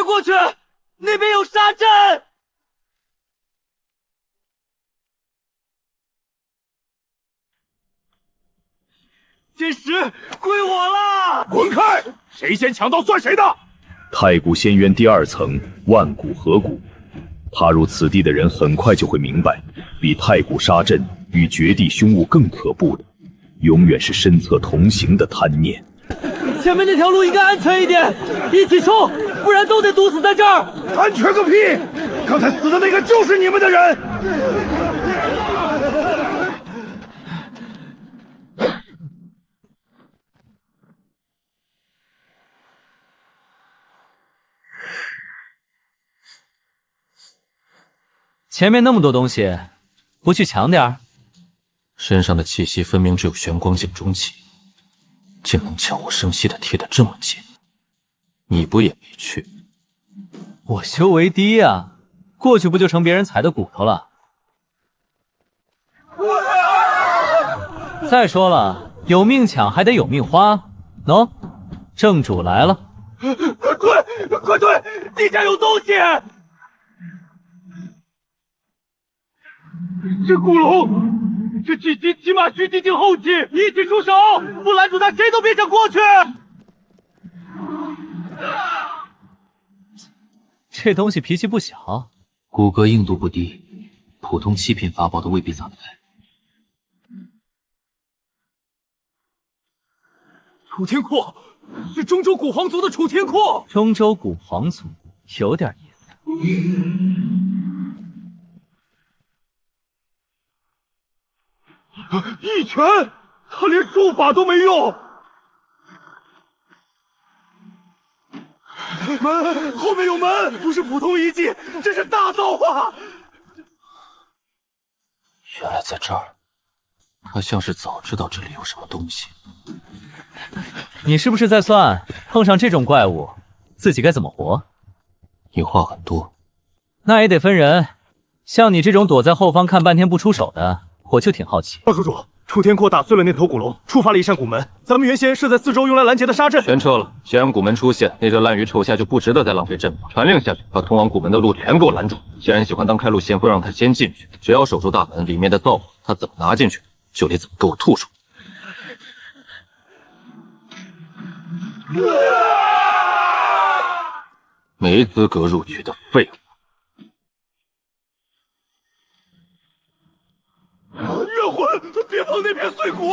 过去，那边有沙阵。这石归我了！滚开！谁先抢到算谁的。太古仙渊第2层万古河谷，踏入此地的人很快就会明白，比太古沙阵与绝地凶物更可怖的，永远是身侧同行的贪念。前面那条路应该安全一点，一起冲，不然都得堵死在这儿。安全个屁！刚才死的那个就是你们的人。前面那么多东西，不去抢点儿？身上的气息分明只有玄光境中期，竟能悄无声息的贴得这么近。你不也没去？我修为低啊，过去不就成别人踩的骨头了？再说了，有命抢还得有命花。喏，正主来了！快退！地下有东西！这古龙，这几级起码需进行后期，一起出手，不拦住他，谁都别想过去。这东西脾气不小，骨骼硬度不低，普通7品法宝都未必砸得开。楚天阔，是中州古皇族的楚天阔。中州古皇族有点意思。一拳，他连术法都没用。门后面有门，不是普通遗迹，这是大造化。原来在这儿，他像是早知道这里有什么东西。你是不是在算碰上这种怪物，自己该怎么活？你话很多。那也得分人，像你这种躲在后方看半天不出手的，我就挺好奇。少主，楚天阔打碎了那头古龙，触发了一扇古门。咱们原先设在四周用来拦截的沙阵全撤了。既然古门出现，那这烂鱼臭虾就不值得再浪费阵法。传令下去，把通往古门的路全给我拦住。既然喜欢当开路先锋，让他先进去。只要守住大门，里面的造化他怎么拿进去，就得怎么给我吐出。没资格入局的废物！冤魂，别碰那片碎骨！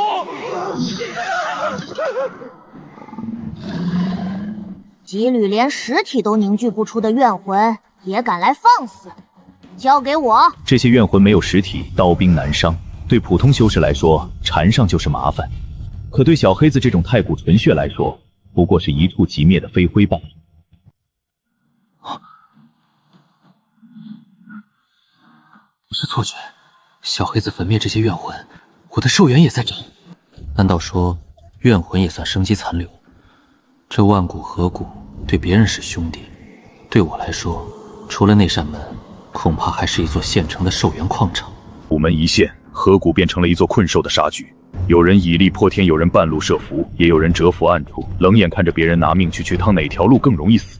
几缕连实体都凝聚不出的怨魂，也敢来放肆？交给我！这些怨魂没有实体，刀兵难伤，对普通修士来说，缠上就是麻烦。可对小黑子这种太古纯血来说，不过是一触即灭的飞灰罢了。不是错觉，小黑子焚灭这些怨魂，我的寿元也在长。难道说怨魂也算生机残留？这万古河谷对别人是兄弟，对我来说，除了那扇门，恐怕还是一座现成的寿元矿场。古门一现，河谷变成了一座困兽的杀局。有人以力破天，有人半路设伏，也有人蛰伏暗处，冷眼看着别人拿命去决趟哪条路更容易死。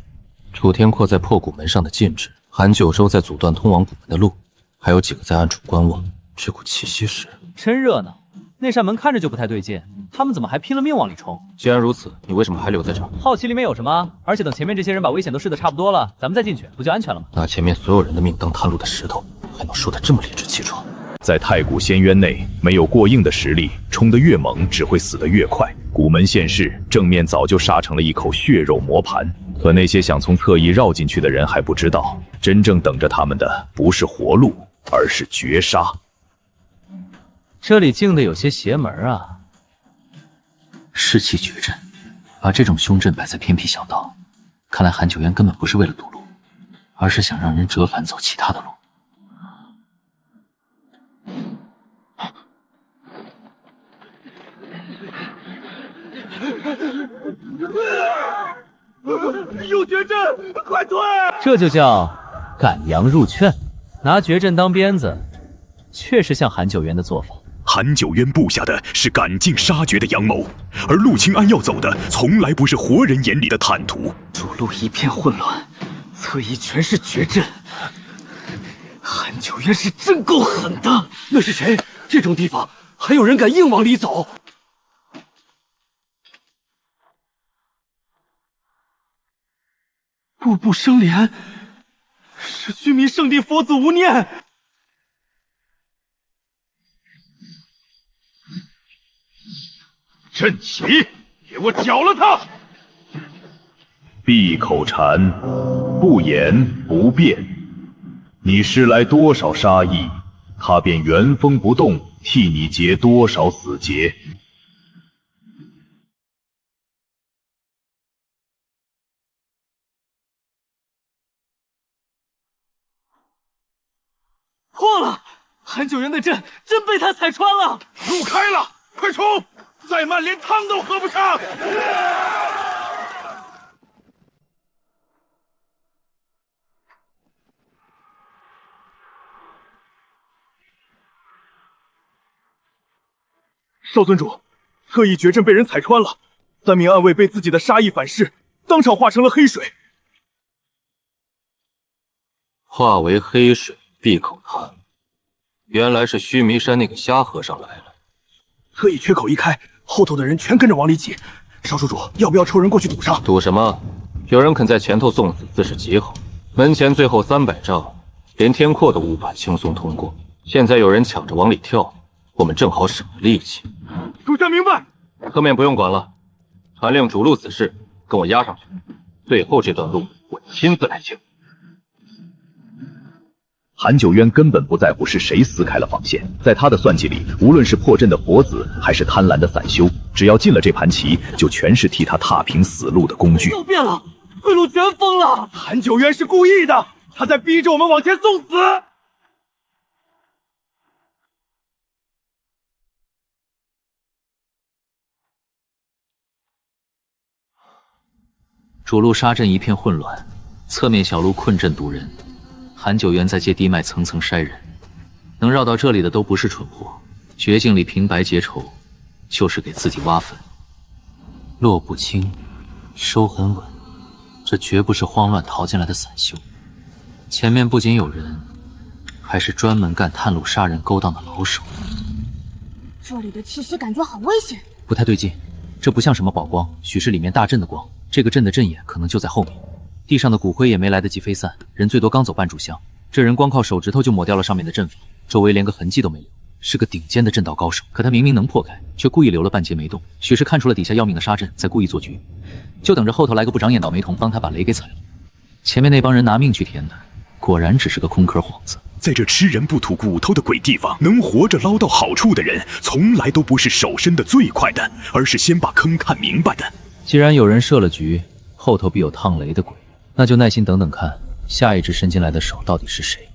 楚天阔在破古门上的禁制，韩九州在阻断通往古门的路，还有几个在暗处观望。这股气息是真热闹，那扇门看着就不太对劲，他们怎么还拼了命往里冲？既然如此，你为什么还留在这儿？好奇里面有什么？而且等前面这些人把危险都试得差不多了，咱们再进去，不就安全了吗？拿前面所有人的命当探路的石头，还能说得这么理直气壮？在太古仙渊内，没有过硬的实力，冲得越猛，只会死得越快。古门现世，正面早就杀成了一口血肉磨盘。可那些想从侧翼绕进去的人还不知道，真正等着他们的不是活路，而是绝杀。这里静得有些邪门啊！士气绝阵，把这种凶阵摆在偏僻小道，看来韩九渊根本不是为了堵路，而是想让人折返走其他的路。有绝阵，快退！这就叫赶羊入圈，拿绝阵当鞭子，确实像韩九渊的做法。韩九渊布下的是赶尽杀绝的阳谋，而陆清安要走的从来不是活人眼里的坦途。主路一片混乱，侧翼全是绝阵，韩九渊是真够狠的。那是谁？这种地方还有人敢硬往里走？步步生莲，是须弥圣地佛祖无念。阵起，给我剿了他！闭口禅，不言不辩。你施来多少杀意，他便原封不动替你结多少死结。破了！韩九渊的阵真被他踩穿了。路开了，快冲！再慢连汤都喝不上。少尊主，侧翼绝阵被人踩穿了，3名暗卫被自己的杀意反噬，当场化成了黑水。化为黑水，闭口谈。原来是须弥山那个瞎和尚来了。侧翼缺口一开，后头的人全跟着往里挤。少主，要不要抽人过去堵上？堵什么？有人肯在前头送死，自是极好。门前最后300丈，连天阔都无法轻松通过。现在有人抢着往里跳，我们正好省了力气。属下明白。侧面不用管了，传令主路此事，跟我押上去。最后这段路，我亲自来清。韩九渊根本不在乎是谁撕开了防线，在他的算计里，无论是破阵的佛子，还是贪婪的散修，只要进了这盘棋，就全是替他踏平死路的工具。又变了，退路全封了。韩九渊是故意的，他在逼着我们往前送死。主路杀阵一片混乱，侧面小路困阵堵人。韩九渊在借地脉层层筛人，能绕到这里的都不是蠢货。绝境里平白结仇，就是给自己挖坟。落不轻，收很稳，这绝不是慌乱逃进来的散修。前面不仅有人，还是专门干探路杀人勾当的老手。这里的气息感觉好危险。不太对劲，这不像什么宝光，许是里面大阵的光。这个阵的阵眼可能就在后面。地上的骨灰也没来得及飞散，人最多刚走半炷香，这人光靠手指头就抹掉了上面的阵法，周围连个痕迹都没留，是个顶尖的阵道高手。可他明明能破开，却故意留了半截没动，许是看出了底下要命的杀阵，在故意做局，就等着后头来个不长眼倒霉童帮他把雷给踩了。前面那帮人拿命去填的，果然只是个空壳幌子。在这吃人不吐骨头的鬼地方，能活着捞到好处的人，从来都不是手伸的最快的，而是先把坑看明白的。既然有人设了局，后头必有烫雷的鬼，那就耐心等等看，下一只伸进来的手到底是谁。